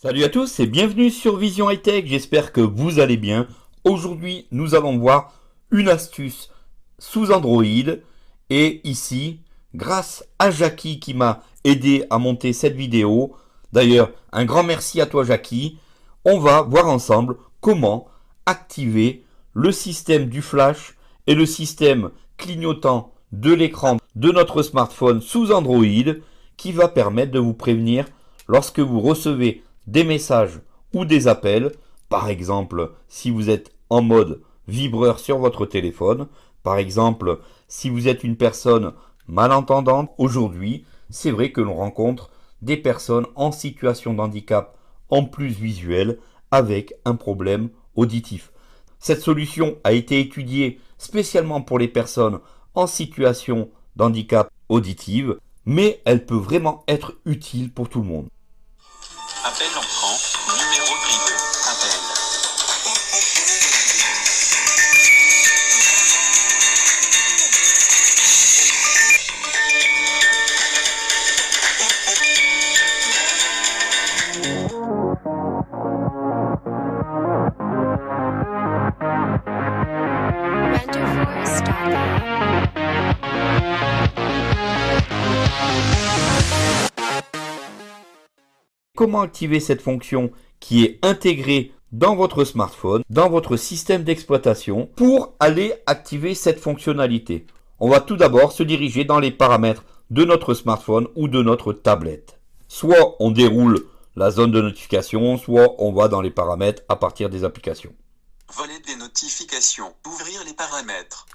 Salut à tous et bienvenue sur Vision High Tech, j'espère que vous allez bien. Aujourd'hui, nous allons voir une astuce sous Android et ici, grâce à Jackie qui m'a aidé à monter cette vidéo, d'ailleurs, un grand merci à toi Jackie, on va voir ensemble comment activer le système du flash et le système clignotant de l'écran de notre smartphone sous Android qui va permettre de vous prévenir lorsque vous recevez des messages ou des appels, par exemple si vous êtes en mode vibreur sur votre téléphone, par exemple si vous êtes une personne malentendante. Aujourd'hui, c'est vrai que l'on rencontre des personnes en situation de handicap en plus visuel avec un problème auditif. Cette solution a été étudiée spécialement pour les personnes en situation d'handicap auditif, mais elle peut vraiment être utile pour tout le monde. Appel entrant, numéro privé, appel. Comment activer cette fonction qui est intégrée dans votre smartphone, dans votre système d'exploitation, pour aller activer cette fonctionnalité? On va tout d'abord se diriger dans les paramètres de notre smartphone ou de notre tablette. Soit on déroule la zone de notification, soit on va dans les paramètres à partir des applications. Volet des notifications. Ouvrir les paramètres.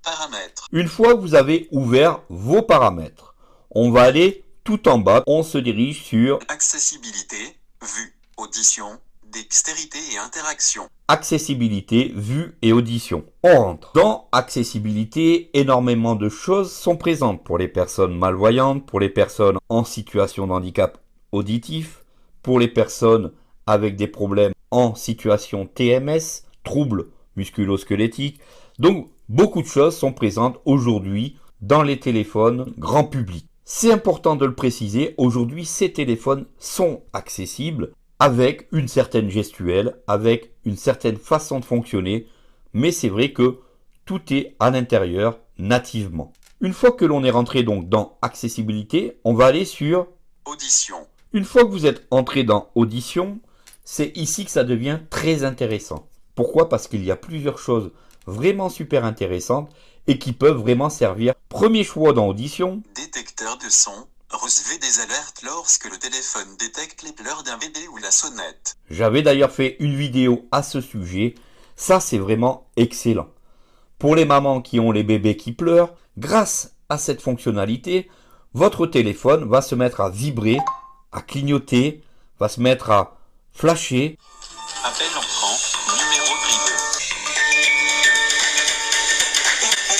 Paramètres. Une fois que vous avez ouvert vos paramètres, on va aller tout en bas, on se dirige sur accessibilité, vue, audition, dextérité et interaction. Accessibilité, vue et audition. On rentre. Dans accessibilité, énormément de choses sont présentes pour les personnes malvoyantes, pour les personnes en situation de handicap auditif, pour les personnes avec des problèmes en situation TMS, troubles musculo-squelettiques. Donc, beaucoup de choses sont présentes aujourd'hui dans les téléphones grand public. C'est important de le préciser, aujourd'hui ces téléphones sont accessibles avec une certaine gestuelle, avec une certaine façon de fonctionner, mais c'est vrai que tout est à l'intérieur nativement. Une fois que l'on est rentré donc dans accessibilité, on va aller sur audition. Une fois que vous êtes entré dans audition, c'est ici que ça devient très intéressant. Pourquoi? Parce qu'il y a plusieurs choses vraiment super intéressantes et qui peuvent vraiment servir. Premier choix dans audition. Détecteur de son. Recevez des alertes lorsque le téléphone détecte les pleurs d'un bébé ou la sonnette. J'avais d'ailleurs fait une vidéo à ce sujet. Ça, c'est vraiment excellent. Pour les mamans qui ont les bébés qui pleurent, grâce à cette fonctionnalité, votre téléphone va se mettre à vibrer, à clignoter, va se mettre à flasher. Appel entrant, numéro privé.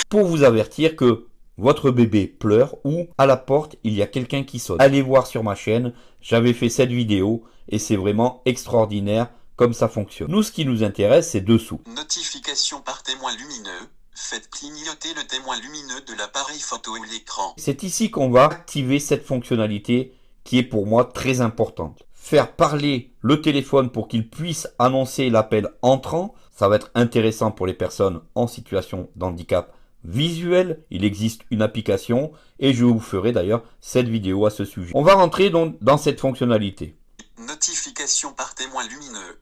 Pour vous avertir que votre bébé pleure ou à la porte il y a quelqu'un qui sonne. Allez voir sur ma chaîne, j'avais fait cette vidéo et c'est vraiment extraordinaire comme ça fonctionne. Nous, ce qui nous intéresse, c'est dessous. Notification par témoin lumineux. Faites clignoter le témoin lumineux de l'appareil photo ou l'écran. C'est ici qu'on va activer cette fonctionnalité qui est pour moi très importante. Faire parler le téléphone pour qu'il puisse annoncer l'appel entrant, ça va être intéressant pour les personnes en situation d'handicap visuel. Il existe une application et je vous ferai d'ailleurs cette vidéo à ce sujet. On va rentrer donc dans cette fonctionnalité. Notification par témoin lumineux.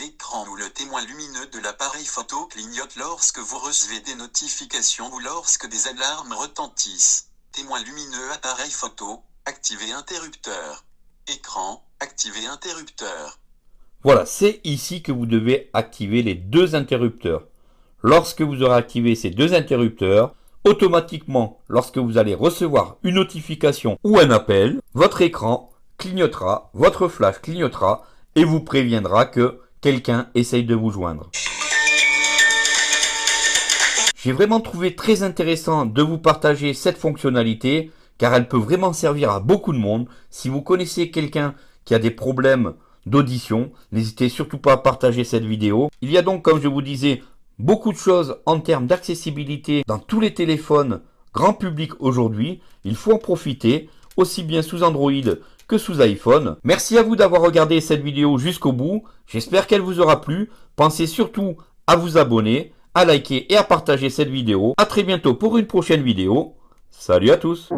L'écran ou le témoin lumineux de l'appareil photo clignote lorsque vous recevez des notifications ou lorsque des alarmes retentissent. Témoin lumineux appareil photo, activer interrupteur. Écran, activer interrupteur. Voilà, c'est ici que vous devez activer les deux interrupteurs. Lorsque vous aurez activé ces deux interrupteurs, automatiquement, lorsque vous allez recevoir une notification ou un appel, votre écran clignotera, votre flash clignotera et vous préviendra que quelqu'un essaye de vous joindre. J'ai vraiment trouvé très intéressant de vous partager cette fonctionnalité car elle peut vraiment servir à beaucoup de monde. Si vous connaissez quelqu'un qui a des problèmes d'audition, n'hésitez surtout pas à partager cette vidéo. Il y a donc, comme je vous disais, beaucoup de choses en termes d'accessibilité dans tous les téléphones grand public aujourd'hui. Il faut en profiter, aussi bien sous Android que que sous iPhone. Merci à vous d'avoir regardé cette vidéo jusqu'au bout. J'espère qu'elle vous aura plu. Pensez surtout à vous abonner, à liker et à partager cette vidéo. À très bientôt pour une prochaine vidéo. Salut à tous!